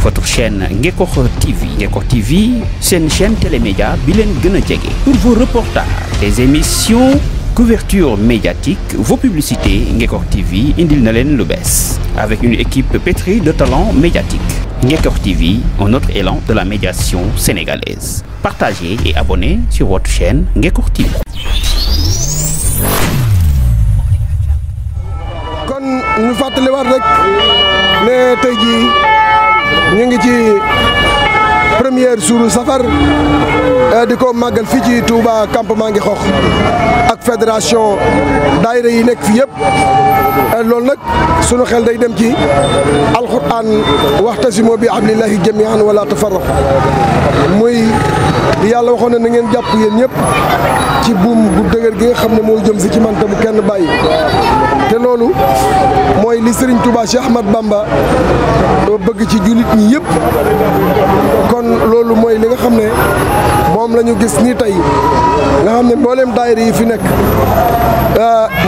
votre chaîne Ngekokh TV. Ngekokh TV, c'est une chaîne télémédia bilen gëna djégé. Pour vos reportages, des émissions, couverture médiatique, vos publicités, Ngekokh TV indil na len lu bess. Avec une équipe pétrie de talents médiatiques. Ngekokh TV, un autre élan de la médiation sénégalaise. Partagez et abonnez sur votre chaîne Ngekokh TV. Kon ñu fatali war rek né tay ji ñu ngi ci première jour safar di ko màggal fii ci Touba campement Ngekokh ak fédération daayira yi nekk fi yëpp loolu nag sunu xel day dem ci alquran waxtasimu bi hablillahi jami'an wala tafarraqu muy yàlla waxoon na ngeen jàpp yéen ñëpp ci buum bu dëgër gi nga xam ne moo jëm si ci man te bu kenn bàyyi te loolu mooy li Serigne Touba Cheikh Ahmad Bamba bëgg ci jullit ñi yëpp kon loolu mooy li nga xam ne moom la ñu gis ni tey nga xam ne mboolem daayira yi fi nekk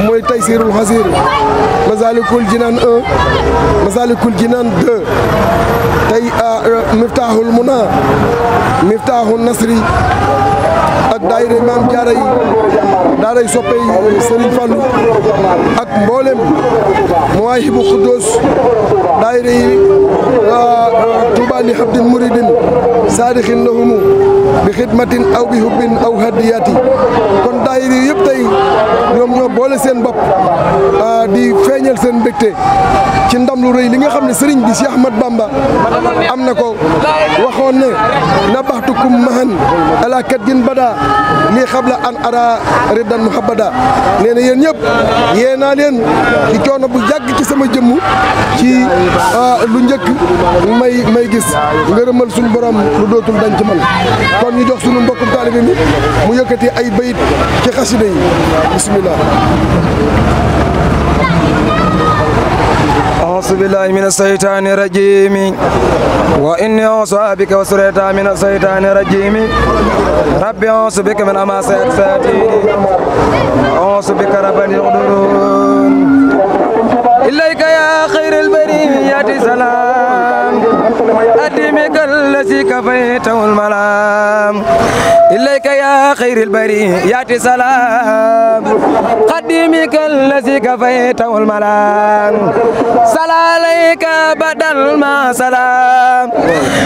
mooy Taysirul Xasir Masalikul Jinaan 1 Masalikul Jinaan 2 tey Miftahul Muna Miftahul Nasri ak daayira Maam Jaara yi daaray soppe yi Serigne Fallou ak mboolem Mawaahibu Xuddoos daayira yi Touba li habdin muridin saadixin lahumu bi xidmatin aw bi hubbin aw hadiyati kon daayira yi yëpp tey ñoom ñoo boole seen bopp di feeñal seen mbégte ci ndam lu rëy li nga xam ne Serigne bi Cheikh Ahmad Bamba am na ko waxoon ne nabaxtukum mahan ala kat gin bada lii xabla an ara riddan muhabbada nee na yéen ñëpp yee naa leen ci coono bu yàgg ci sama jëmm ci lu njëkk may gis ngërëmal suñu borom lu dootul dañ ci man kon ñu jox suñu mbokkum taalibe mi mu yëkkati ay bayit ci xasida yi bismillah أعوذ بالله من الشيطان الرجيم وإني أعوذ بك وسريتا من الشيطان الرجيم ربي أعوذ بك من همزات الشياطين أعوذ بك رب أن يحضرون إليك يا خير البرية سلام أدمك الذي كفيته الملام إليك يا خير البرية سلام قديمك الذي كفيته الملام صلى عليك بدل ما سلام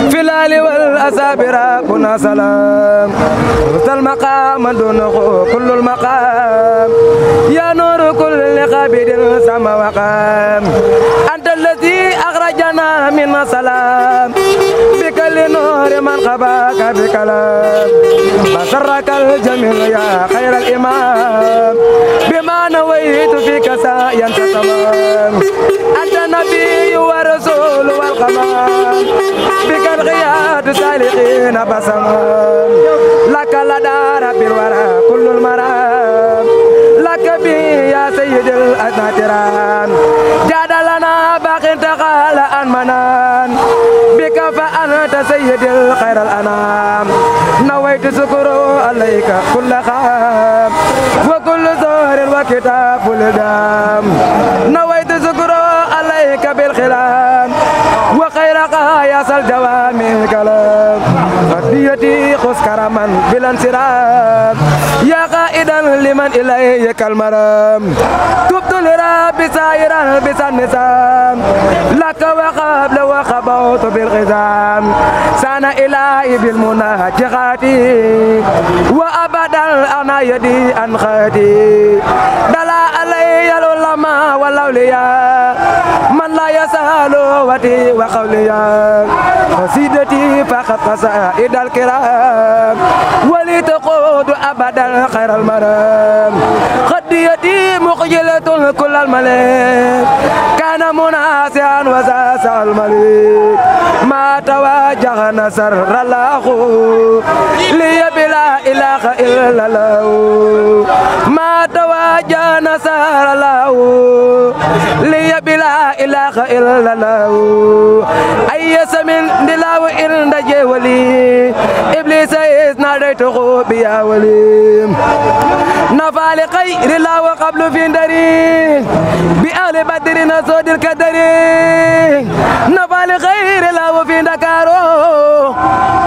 في الليل والأصحاب ربنا سلام وسط المقام دونه كل المقام يا نور كل خبير سما وقام أنت الذي أخرجنا من سلام بك لنور من خباك بكلام بسرك الجميل يا خير الإمام بما نويت فيك سايا تمام أنت نبي ورسول والقمام بك الغياد سالقين بسمام لك لدى رب الورى كل المرام لك بي يا سيد الأساتران جاد لنا باقي تقال أن منان بك فأنت سيد الخير الأنام نويت شكر عليك كل خام وكل زهر وكتاب الدام نويت شكر عليك بالخلام وخير قياس الجوامع الكلام خديتي خذ كرما بلا انصراف يا قائدا لمن إليك المرام تبت لرب سائرا بسنسام لك وقبل وخبوت بالغزام سانا إلهي بالمناجغات وأبدا أنا يدي أن خدي دلا علي العلماء والأولياء من لا يسأل ودي وقوليا قصيدتي فقط قصائد الكرام ولتقود أبدا خير المرام خديتي مخجلة كل الملك كان مناسعا وساسع الملك ما تواجه نصر الله لي بلا إله إلا الله ما تواجه نصر الله لي بلا إله إلا الله أي سمن دلاو إن ولي إبليس ناديته بيا ولي نفع لخير الله وقبل في دري بأهل بدر نسود الكدر نفال خير الله في دكارو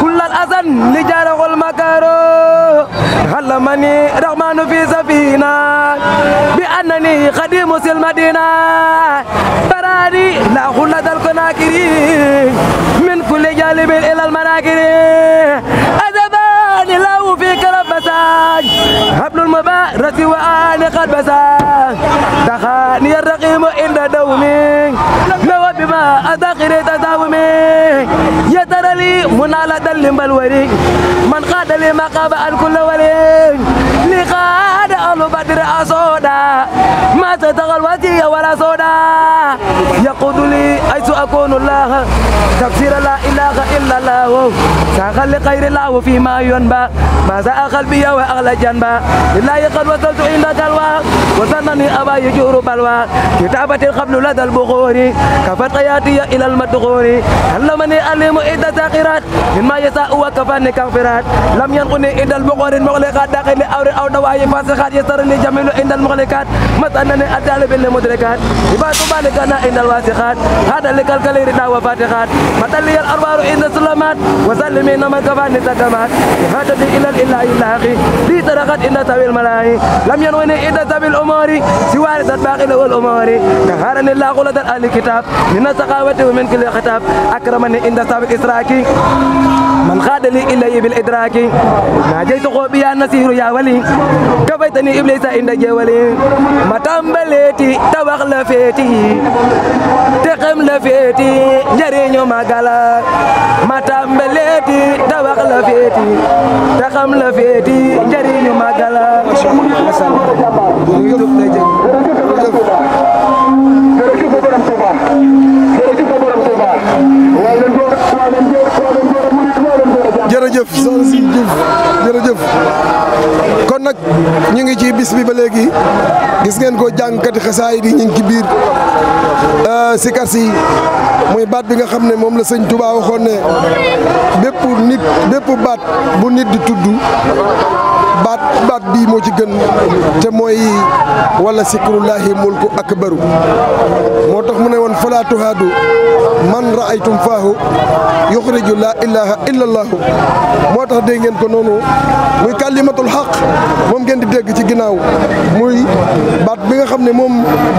كل الأذن لجاره المكارو علمني رحمن في سفينة بأنني خديم المدينة تراني لا خلة الكناكرين من كل جانب إلى المناكرين أذباني الله في كربسان حبل المبارة وآني قد بسان دخاني الرقيم عند دومي لو بما أذخر تداومي يترى لي منالة للبلوري من قاد لي مقاب عن كل ولي لقاد أهل بدر أصودا ما تتغل وجهي ولا صودا يقود لي حيث أكون الله تفسير لا إله إلا الله سأخل لخير الله فيما ينبى ما سأ قلبي وأغلى جنبا لله قد وصلت عند كلوى وسنني أبا يجور بلوى كتابة القبل لدى البخور كفت حياتي إلى المدخور علمني ألم إذا ساقرات مما يساء وكفاني كافرات لم ينقني إذا البخور المغلقات داخل أو دواعي فاسخات يسرني جميل عند المغلقات متأنني أدال بالمدركات إبات بالكنا عند الواسخات هذا لك الكلير وفاتحات متلي الأربار عند السلامات وسلمين من كفاني سكمات هذا إلى الإله اللاقي لي تركت إن تبي الملاهي لم ينوني إذا تبي الأمور سوى الباقي له الأمور كهرني الله قلت أهل الكتاب من السقاوة ومن كل خطاب أكرمني عند سابق إسراكي من خاد لي إلي بالإدراك ناجيت قوبيا نسير يا ولي كفيتني إبليس عند جولي متام بليتي توخ لفيتي تقم لفيتي جرينيو مغالا متام بليتي توخ لفيتي تقم لفيتي جرينيو مغالا jërëjëf soxna si Diouf jërëjëf kon nag ñu ngi ci bis bi ba léegi gis ngeen ko jàngkati xasaayid yi ñu ngi ci biir sikar si muy baat bi nga xam ne moom la sëñ Touba waxoon ne bépp baat bu nit di tudd baat bii moo ci gën te mooy wala sikrullahi mulku akbaru moo tax mu ne woon fala tuhaadu man raaytum faahu yuxriju la ilaha illa allahu moo tax dégg ngeen ko noonu muy kalimatul xaq moom ngeen di dégg ci ginnaaw muy baat bi nga xam ne moom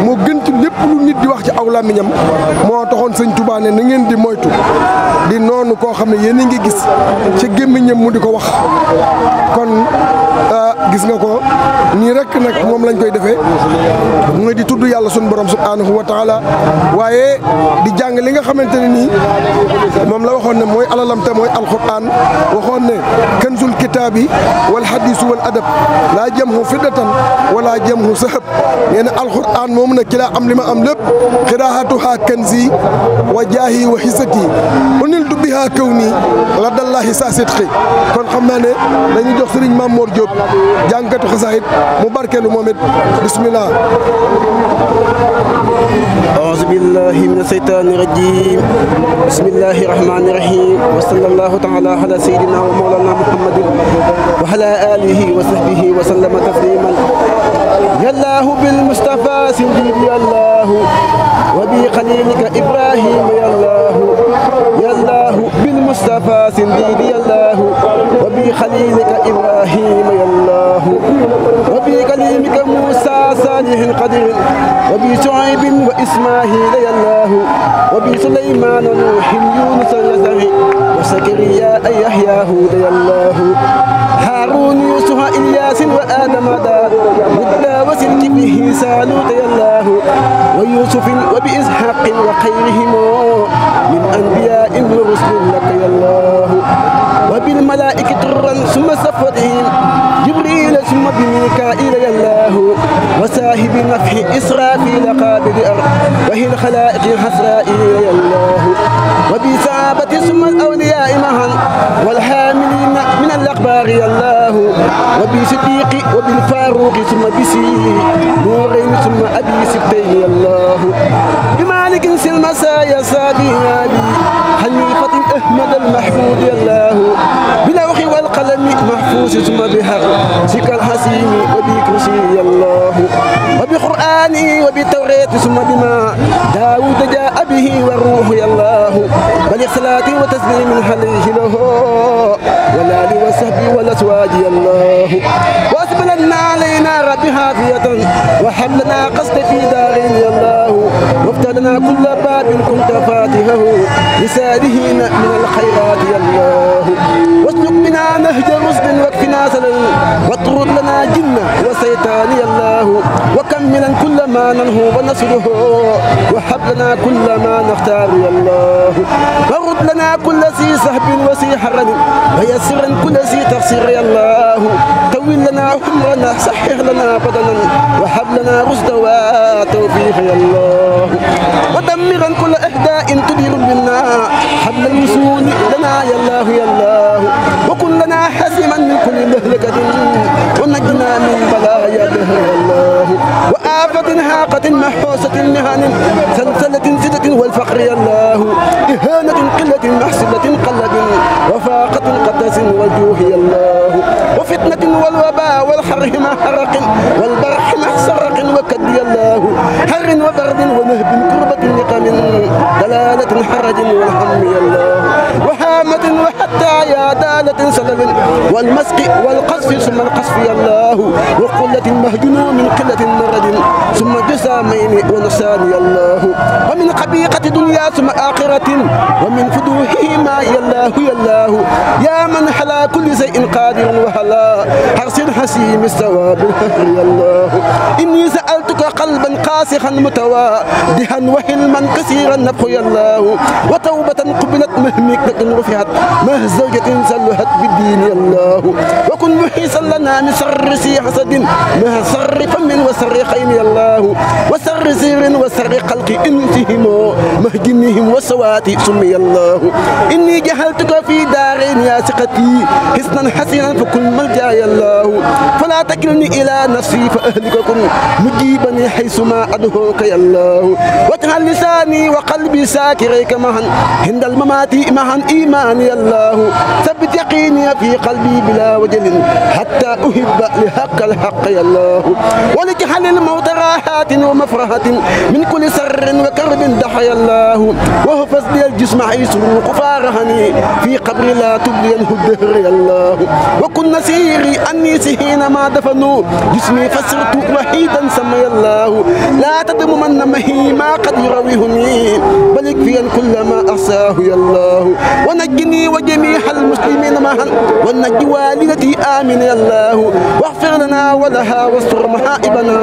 moo gën ci lépp lu nit di wax ci aw làmmiñam moo taxoon sëñ Touba ne na ngeen di moytu di noonu koo xam ne yéen a ngi gis ci gémmiñam mu di ko wax kon gis nga ko nii rek nag moom lañ koy defee mooy di tudd yàlla sunu borom subhanahu wa taala waaye di jàng li nga xamante ne nii moom la waxoon ne mooy alalam te mooy alquran waxoon ne kanzul kitaabi wal hadisu wal adab laa jamhu fiddatan wala jamhu sahab nee na alquran moom nag ci laa am li ma am lépp xiraatuha kanzi wa jaahi wa xisati uniltu biha kawni la dallahi saa sidqi kon xam naa ne dañuy jox Serigne Mamour Diop jàngkatu xasaayid mu barkeelu moom it bismillah أعوذ بالله من الشيطان الرجيم بسم الله الرحمن الرحيم وصلى الله تعالى على سيدنا ومولانا محمد وعلى آله وصحبه وسلم تسليما يا الله بالمصطفى سيدي يا الله وبخليلك إبراهيم يا الله يا الله بالمصطفى سيدي يا الله وبخليلك إبراهيم يا الله وبكلمك موسى صالح القدير وبشعيب وإسماعيل يا الله وبسليمان نوح يونس يزري وزكريا يحيى هود يا الله هارون يوسف إلياس وآدم مدى وسلك به سالوت يا الله ويوسف وبإسحاق وخيرهم من أنبياء ورسل لك يا الله وبالملائكة طرا ثم صفوتهم جبريل ثم بميكائيل يا الله وصاحب نفح إسرافيل قابل وهي الخلائق حسرائيل يا الله وبصحابة ثم الأولياء معا والحاملين من الأخبار يا الله وبصديق وبالفاروق ثم بسي نورين ثم أبي سبتين يا الله بمالك سلمسايا سابيا بي حنيفة أحمد المحمود يا الله بلوح والقلم محفوظ ثم بحق سك الحسين وبكرسي يا الله وبقرآني وبالتوراة ثم بما بلغ صلاتي وتسليم عليه له والآل وصحبه والأزواج الله وأسبلنا علينا رب حافية وحملنا قصد في دارين الله وافتدنا كل باب كنت فاتحه لسالهين من الخيرات الله واسلك بنا نهج رشد واكفنا سلل واطرد لنا جنة وسيطان الله وكملا كل ما ننهو ونصره وحب لنا كل ما نختار الله ورد لنا كل ذي سحب وذي حرد ويسرا كل ذي تقصير يا الله طول لنا عمرنا صحح لنا بدنا وحب لنا رشد وتوفيق يا الله ودمرا كل اهداء تدير بنا حبل الوصول لنا يا الله يا الله وكن لنا حزما من كل مهلكة ونجنا من بلايا دهر يا الله وآفة هاقة محوسة مهان سلسلة زدة والفقر يا الله إهانة قلة محسلة قلب وفاقة قدس والجوه يا الله وفتنة والوباء والحر محرق والبرح محسرق وكد يا الله حر وبرد ونهب كربة نقم دلالة حرج والهم يا الله وهامة وحتى يا دالة سلل والمسق والقصف ثم القصف يا الله وقلة مهجنون من قلة مرد ثم جسامين ونسان يا الله ومن قبيقة دنيا ثم آخرة ومن فدوحهما يا الله يا الله يا من حلا كل شيء قادر وهلا حرس حسيم الثواب الهر يا الله إني سألتك قلبا قاسخا متواضحا وحلما كثيرا نبخ يا الله وتوبة قبلت مهمكة رفعت مه زوجة سلهت بالدين يا الله وكن محيصا لنا من سر سي حسد مه سر فم وسر خين يا الله وسر سير وسر خلق انتهم مهجنهم وسواتي سمي الله إني جهلتك في دارين يا ثقتي حسنا حسنا فكن ملجا يا الله فلا تكلني إلى نفسي فأهلككم مجيبني حيثما أدعوك يا الله واجعل لساني وقلبي ساكريك معا عند الممات معا إيمان يا الله ثبت يقيني في قلبي بلا وجل حتى أحب لحق الحق يا الله ولجعل الموت راحات ومفرحة من كل سر وكرب دحى يا الله وهفز لي الجسم حيث فارهني في قبر لا تبلينه الدهر يا الله وكن نسيري أني سهين ما دفنوا جسمي فسرت وحيدا سمي الله لا تضمن مهي ما قد يرويهني بل يكفيا كل ما أحصاه يا الله ونجني وجميع المسلمين معا ونجي والدتي آمين يا الله واغفر لنا ولها واستر محائبنا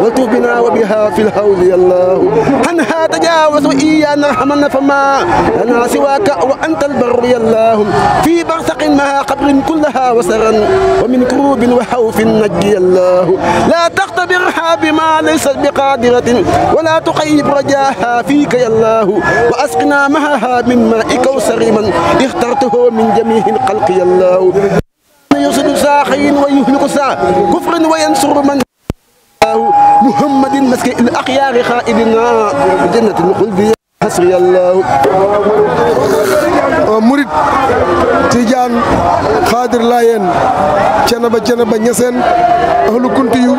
والطف بنا وبها في الهول يا الله عنها تجاوز إيانا ارحمنا فما لنا سواك وأنت البر يا الله في برزق مع قبر كلها وسرا ومن كروب وخوف نجي يا الله لا تختبرها بما ليست بقادرة ولا تخيب رجاها فيك يا الله وأسقنا معها من ماء كوثر من اخترته من جميع الخلق يا الله يصد ساخين ويهلك سا كفر وينصر من محمد مسك الأخيار خائدنا جنة الخلد حسري الله murid Tijaan Xaadir Laayeen Cenaba Ñaseen ahlu kunti yu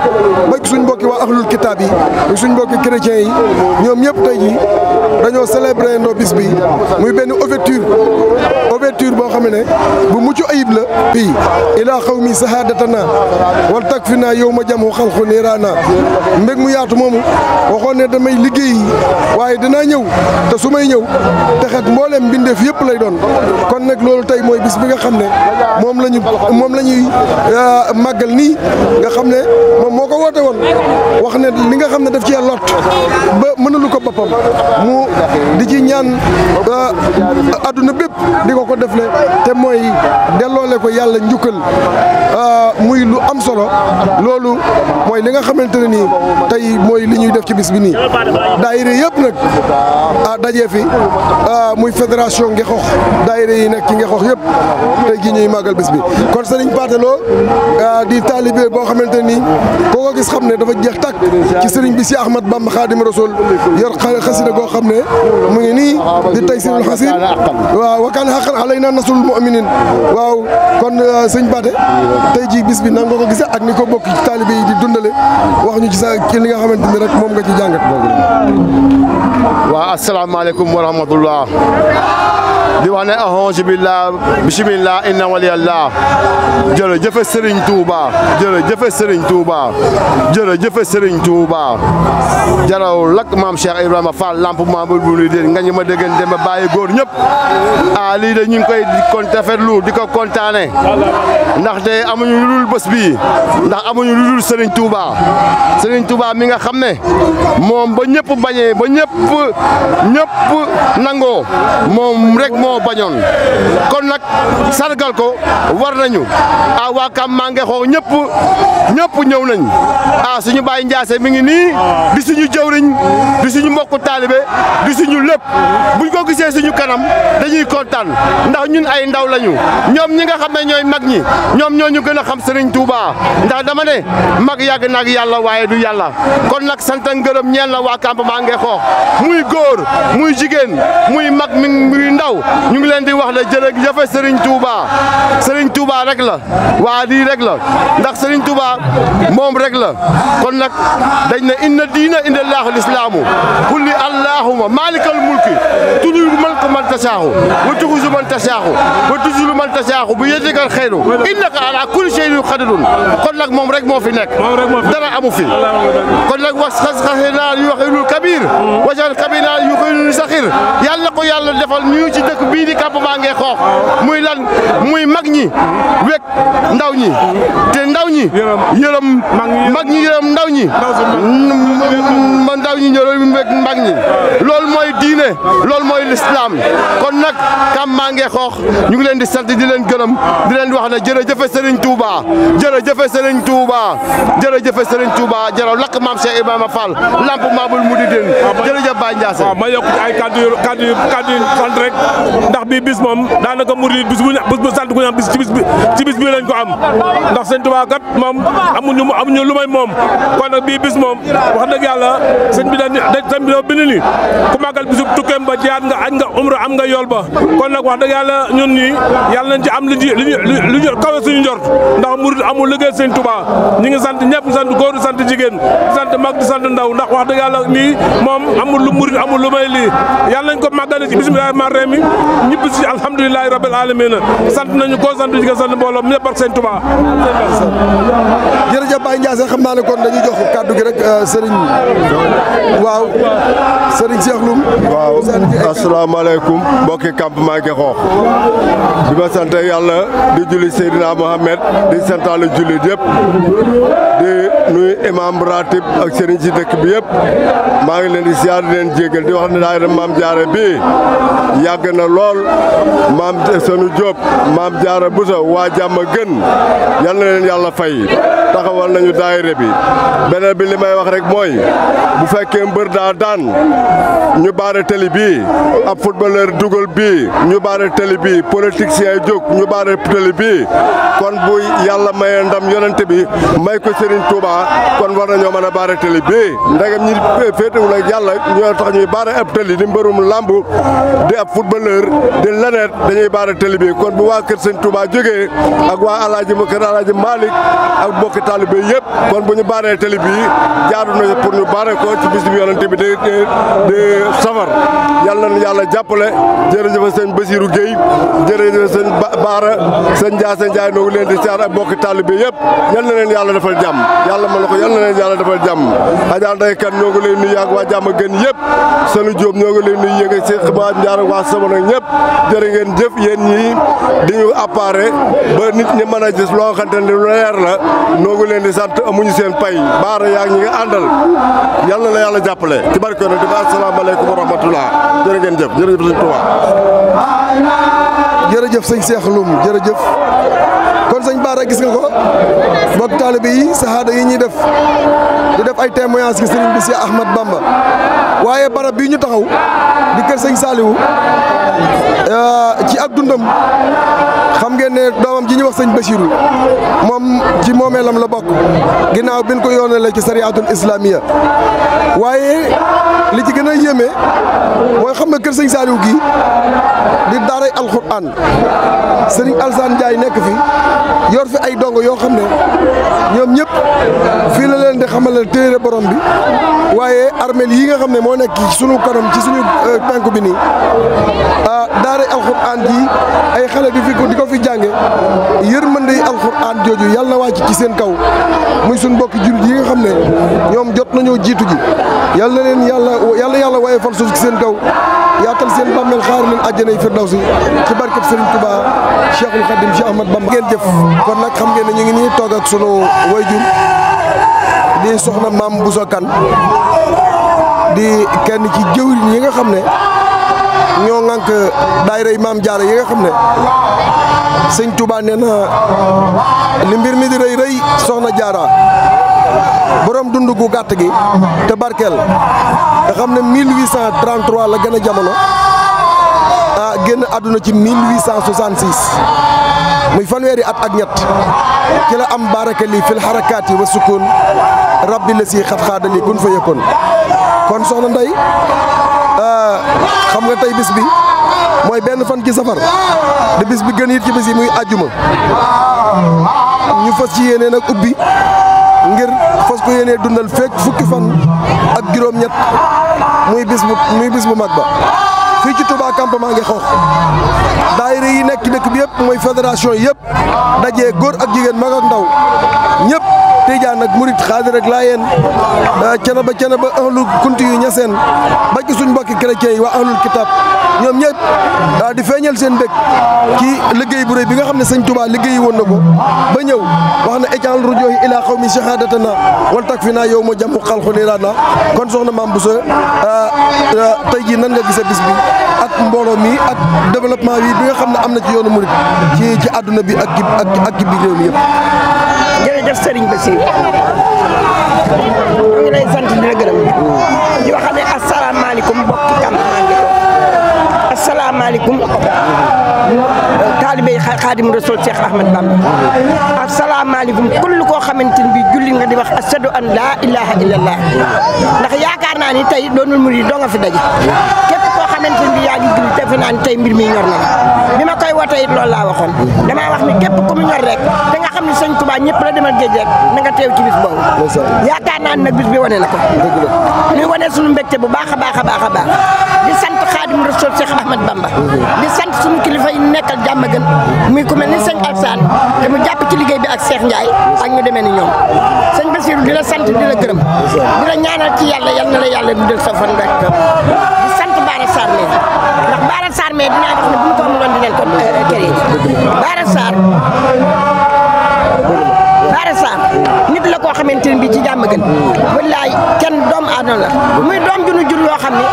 ba suñ mbokki waa ahlul kitaab yi suñ mbokki chrétiens yi ñoom ñëpp tey ji dañoo célébrer ndoo bis bi muy benn ouverture boo xam ne bu mucc ayib la fii ilaa xawmi sahadatana wal takfina yow ma jamu xalqu niiraana mbég mu yaatu moomu waxoon ne damay liggéey waaye dinaa ñëw te su may ñëw texet mboolem mbindeef yëpp lay doon kon nag loolu tey mooy bis bi nga xam ne moom la ñuy màggal nii nga xam ne moom moo ko woote woon wax ne li nga xam ne daf ci lot ba mënalu ko boppam mu di ci ñaan adduna bépp di ko defle te mooy delloole ko yàlla njukkal muy lu am solo loolu mooy li nga xamante ne nii tey mooy li ñuy def ci bis bi nii daayira yëpp nag dajee fi muy fédération Ngexox daayira yi nekk ci Ngexox yëpp tey gi ñuy màggal bis bi kon Serigne Pathé Lo di taalibe boo xamante ne nii koo ko gis xam ne dafa jeex tàkk ci Serigne bi si Ahmad Bamba Xaadim Rasul yor xasida goo xam ne mu ngi nii di Taysirul Xasid waaw wa kaana haqqan alaynaa nasrul mu'minin waaw kon Serigne Pathé tey ji bis bi nan nga ko gisee ak ni ko bokk ci taalibe yi di dundale wax ñu ci sa ci li nga xamante ni rek moom nga ci jàngat. waaw asalaamaaleykum wa rahmatullah di wax ne ahonge billah bismillah inna waliyallah jërëjëf Serigne Touba jërëjëf Serigne Touba jërëjëf Serigne Touba jaraw lak maam Cheikh Ibrahima Fall lamp Mamadou Bouli Deen nga ñu ma déggen dem bàyyi góor ñëpp lii de ñu ngi koy rafetlu di ko kontaane ndaxte amuñu lu dul bés bii ndax amuñu lu dul Serigne Touba mi nga xam ne moom ba ñëpp bañee ba ñëpp nangoo moom rek moo bañoon kon nag sargal ko war nañu waa Kam Mangue Xoox ñëpp ñëw nañ suñu Baye Ndiassé mi ngi nii di suñu jëwriñ di suñu mbokku taalibe di suñu lépp buñ ko gisee suñu kanam dañuy kontaan ndax ñun ay ndaw lañu ñoom ñi nga xam ne ñooy mag ñi ñoom ñoo ñu gën a xam Serigne Touba ndax dama ne mag yàgg nag yàlla waaye du yàlla kon nag sant ak ngërëm ñeel la waa Kam Mangue Xoox muy góor muy jigéen muy mag muy ndaw ñu ngi leen di wax ne jërëjëf Serigne Touba rek la waa lii rek la ndax Serigne Touba moom rek la kon nag dañ ne inna diina inda Allahu lislaamu kulli allahumma maalikal mulki tudul mulka man tasaahu wa tuxuzu man tasaahu wa tuzulu man tasaahu bu yedikal xeyru innaka ala kulli shay'in qadirun kon nag moom rek moo fi nekk dara amu fi kon nag wax xasxasina yuxilul kabir wajan kabina yuxilul saxir yàlla ko yàlla defal ñu ci dëkk bii di Kam Mangue Xoox muy lan muy mag ñi wek ndaw ñi te ndaw ñi yërëm mag ñi yërëm ndaw ñi ndaw ñi yërëm wek mag ñi loolu mooy diine loolu mooy l'islam kon nag Kam Mangue Xoox ñu ngi leen di sant di leen gërëm di leen wax ne jërëjëf Serigne Touba jërëjëf Serigne Touba jërëjëf Serigne Touba jaraw lakk maam Cheikh Ibrahima Fall lamp Mamadou Moudi Den jërëjëf Baye Ndiassé ma yokk ay kaddu sant rek ndax bii bis moom daanaka murid bis bu sant ku ñu am bis ci bis bi lañ ko am ndax sëñ Touba kat moom amuñu lu may moom kon nag bii bis moom wax dëgg yàlla sëñ bi da bind ni ku màggal bisub tukkeem ba jiyaat nga añ nga umra am nga yool ba kon nag wax dëgg yàlla ñun ñii yàlla nañ ci am lu ñu kawe suñu njort ndax murid amul liggéey sëñ Touba ñi ngi sant ñëpp sant góor di sant jigéen di sant mag di sant ndaw ndax wax dëgg yàlla lii moom amul lu murid amul lu may lii yàlla nañ ko màggale ci bismillahi rahmaani rahim ñëpp si alhamdulilahi rabbil alamin sant nañu ko sant jigéen sant mbooloo ñëpp ak sëñ Touba jërëjëf Baye Ndiassé xam naa ne kon dañuy jox kàddu gi rek Serigne waaw Serigne Cheikh Loum waaw asalaamaaleykum mbokki Kam Mangue Xoox di ma sant yàlla di julli Seydina Mohamed di santaale julli yëpp di nuyu imam ratib ak Serigne ci dëkk bi yëpp maa ngi leen di siyaar di leen jégal di wax ne daayira Maam Jaara bi yàgg na lool maam Sanu Diop Maam Jaara Buso waa jàmm gën yal na leen yàlla fay taxawal nañu daayira bi beneen bi li may wax rek mooy bu fekkee mbër daa daan ñu baare télé bii ab footballeur dugal bii ñu baare télé bii politicien jóg ñu baare télé bii kon bu yàlla mayee ndam yonente bi may ko Serigne Touba kon war nañoo mën a baare télé bii ndegam ñi féetewul ak yàlla ñoo tax ñuy baare ab télé di mbërum lamb di ab footballeur di lenet dañuy baare télé bii kon bu waa kër Serigne Touba jógee ak waa alaaji ma kër alaaji Malick ak bokki taalibe yëpp kon bu ñu baaree télé bii jaadu na pour ñu baare ko ci bis bi yonente bi de safar yàlla na yàlla jàppale jërëjëf sëñ Basirou Gueye jërëjëf sëñ Baara sëñ Ndiassé Ndiaye noo ngi leen di siyaar ak bokki taalibe yëpp yal na leen yàlla defal jàmm yàlla mën na ko yal na leen yàlla defal jàmm Adja Ndeye Kane ñoo ngi leen nuyu ak waa jàmm gën yëpp Sanu Diop ñoo ngi leen nuyu yéeg ak Cheikh Ba Ndiar ak waa Sabana ñëpp jërë ngeen jëf yéen ñii di ñu appaare ba nit ñi mën a gis loo xamante ne lu leer la noo ngi leen di sant amuñu seen pay Baara yaa ngi ñi nga àndal yal na la yàlla jàppale ci barke na di ba asalaamaaleykum wa rahmatullah jërë ngeen jëf jërëjëf sëñ Touba jërëjëf sëñ Cheikh Loum jërëjëf kon sëñ Bara gis nga ko mbokk taalibe yi sahaada yi ñuy def di def ay témoignage ci sëriñ bi Cheikh Ahmad Bamba waaye barab bii ñu taxaw di kër sëñ Saliou ci ak dundam xam ngeen ne doomam ji ñu wax sëñ Bachirou moom ci moomeelam la bokk ginnaaw bi ñu ko yoonale ci sariyatul islamiya waaye li ci gën a yéeme mooy xam nga kër sëñ Saliou gi di daaray alquran sëriñ Alsaan Ndiaye nekk fi yor fi ay dongo yoo xam ne ñoom ñëpp fii la leen di xamal téere borom bi waaye armeel yi nga xam ne moo nekk ci sunu kanam ci suñu penku bi nii daaray alquran xale di ko fi jànge yërmande alxuraan jooju yàlla na wàcc ci seen kaw muy suñ mbokki jullit yi nga xam ne ñoom jot nañoo jiitu ji yàlla na leen yàlla waaye fal suuf ci seen kaw yaatal seen bàmmeel xaar leen àjjanay firdawsi ci barkeb Serigne Touba Cheikhul Khadim Cheikh Ahmad Bamba ngeen jëf kon nag xam ngeen ne ñu ngi nii toog ak sunu wayjur di soxna Maam Bousso Kane di kenn ci jëwriñ yi nga xam ne ñoo ŋànk daayira Maam Jaara yi nga xam ne sëñ Touba nee na li mbir mi di rëy rëy soxna Jaara borom dund gu gàtt gi te barkeel nga xam ne 1833 la gën a jamono génn àdduna ci 1866 muy fanweeri at ak ñett ci la am baraka li fil harakaati wa sukun rabbi la si xat xaadali kun fa yëkkoon kon soxna Ndey xam nga tey bis bi mooy benn fan ci safar de bis bi gën it ci bis yi muy àjjuma ñu fas ci yéene nag ubbi ngir fas ko yéene dundal fekk fukki fan ak juróom-ñett muy bis bu mag ba fii ci Touba campement ngi xoox daayira yi nekk ci dëkk bi yëpp mooy fédération yëpp dajee góor ak jigéen mag ak ndaw ñëpp Tijaan ak murit xaadir ak laayeen cana ba ahlul kunti yu ñaseen ba ci suñ mbokki chrétien yi waa ahlul kitab ñoom ñëpp di feeñal seen mbég ci liggéey bu rëy bi nga xam ne sëñ Touba liggéeyi woon na ko ba ñëw wax na ejal rujohi ila qawmi shahadatana wal takfina yow ma jàmm xalxu niraana kon soxna Maam Bousso tey jii nan nga gisee bis bi ak mbooloo mi ak développement bi nga xam ne am na ci yoonu murit ci àdduna bi ak ci biir réew mi yëpp. jërëjëf Serigne Bassirou ñu ngi lay sant di la gërëm di wax ne asalaamaaleykum mbokki campement ngi ko asalaamaaleykum taalibe Xaadimu Rasuul Cheikh Ahmad Bamba asalaamaaleykum kullu koo xamante ni bi julli nga di wax ashadu an laa ilaha illallah ndax yaakaar naa ni tey doonul murid doo nga fi daje képp koo xamante ni bi yaa ngi julli defe naa ni tey mbir mi ñor na la bi ma koy wote it loolu laa waxoon damaa wax ni képp ku mu ñor rek da nga xam ni sëñ Touba ñëpp la demal géej rek na nga teew ci bis boobu yaakaar naa ni nag bis bi wane na ko ñu wane suñu mbégte bu baax a baax a baax a baax di sant Xaadimu Rasuul Cheikh Ahmad Bamba di sant suñu kilifa yi nekkal jàmm gën muy ku mel ni sëñ Alsaan te mu jàpp ci liggéey bi ak Cheikh Ndiaye ak ñu demee ni ñoom sëñ Bassirou di la sant di la gërëm di la ñaanal ci yàlla yal na la yàlla dundal sa fan rek di sant Bara Sarr mais ndax Bara Sarr mais dinaa wax ne bu ñu ko amuloon dinañ ko kër Bara Sarr nit la koo xamante ne bii ci jàmm gën wallaay kenn doomu aadama la muy doom ju nu jur yoo xam ne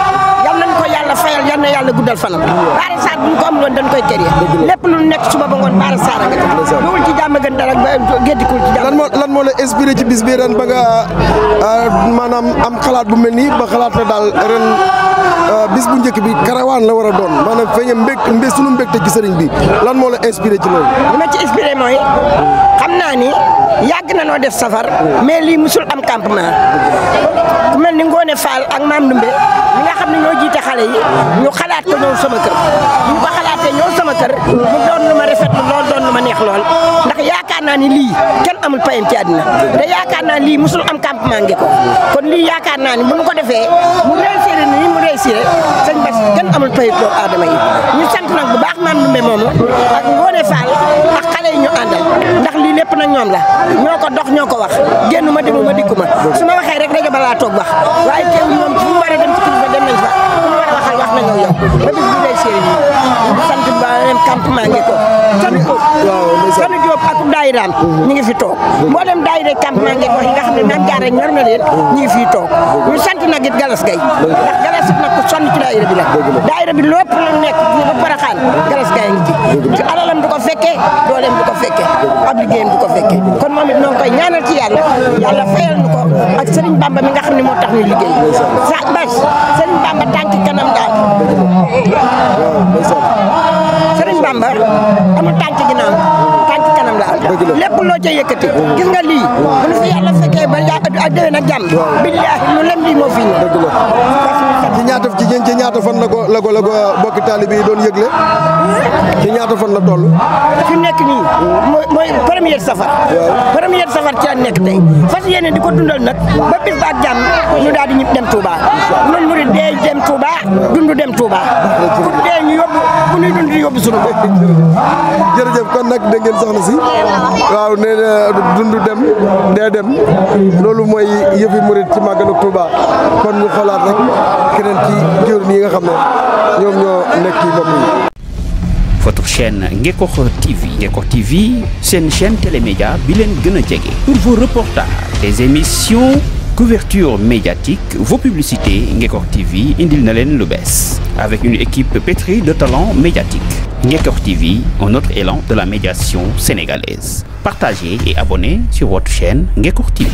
yal nañ ko yàlla fayal yal na yàlla guddal fanam Bara Sarr bu ñu ko amuloon dañ koy kër lépp lu nekk suba ba ngoon Bara Sarr nga def loolu ci jàmm gën dara géddikul ci jàmm lan moo la inspiré ci bis bi ren ba nga maanaam am xalaat bu mel nii ba xalaat na daal ren bis bu njëkk bi karawaan la war a doon maanaam feeña sunu mbégte ci sëriñ bi lan moo la inspiré ci loolu li ma ci inspiré mooy xam naa ni yàgg na noo def safar mais lii musul am campement ku mel ni Ngoone Fall ak Maam Ndumbe ñi nga xam ne ñoo jiite xale yi ñu xalaat ko ñëw sama kër ñu ko xalaatee ñëw sama kër mu doon lu ma rafet lool doon lu ma neex lool ndax yaakaar naa ni lii kenn amul payam ci àddina te yaakaar naa lii musul am campement ngi ko kon lii yaakaar naa ni bu ñu ko defee mu réussir ni mu réussir sëñ Bass kenn amul payam doomu aadama yi ñu sant nag bu baax Maam Ndumbe moomu ak Ngoone Fall ak xale yi ñu àndal ndax lii lépp nag ñoom la ñoo ko dox ñoo ko wax génn ma demu ma dikku ma su ma waxee rek rajo balaa toog wax waaye teewul ñoom fu mu war a dem ci kilifa dem nañ fa fu mu war a waxal wax nañoo yow ba bis bi day séeri di sant ba leen campement ngi ko sanu Diop ak daayiraam ñi ngi fi toog mboolem daayira campement ngi ko yi nga xam ne Maam Jaara ñor na leen ñi ngi fii toog ñu sant nag it Galas Gay ndax Galas it nag ku sonn ci daayira bi la daayira bi lépp lu nekk ba Porokhane Galas Gay ngi ci alalam du ko fekkee dooleem du ko fekkee ab liggéeyam du ko fekkee kon moom it noo ngi koy ñaanal ci yàlla fayal nu ko ak Serigne Bamba mi nga xam ne moo tax ñu liggéey sax Bass Serigne Bamba tànk kanam daal Serigne Bamba amul tànk ginnaaw tànk kanam la am lépp loo ca yëkkati gis nga lii bu ñu fi yàlla fekkee ba ak déwén ak jàmm billaahi lu lem lii moo fi ñëw dëgg la ci ñaata fan la ko bokki taalibe yi doon yëgle ci ñaata fan la toll fi nekk nii mooy première safar première safar ci la nekk tey fas yéene di ko dundal nag ba bis ba ak jàmm ñu daal di ñib dem Touba ñun murid dee dem Touba dundu dem Touba pour dee ñu yóbbu bu ñuy dund di yóbbu sunu bopp jërëjëf kon nag dégg ngeen soxna si waaw nee na dundu dem dee dem loolu mooy yëfi murid ci màggalu Touba kon ñu xoolaat rek keneen ci jëwriñ yi nga xam ne ñoom ñoo nekk ci bopp yi. Votre chaîne Ngekokh TV. Ngekokh TV, c'est une chaîne télémédia bilen gëna jege. Pour vos reportages, des émissions, couverture médiatique, vos publicités, Ngekokh TV indil na len lu bess. Avec une équipe pétrie de talents médiatiques. Ngekokh TV, un autre élan de la médiation sénégalaise. Partagez et abonnez sur votre chaîne Ngekokh TV.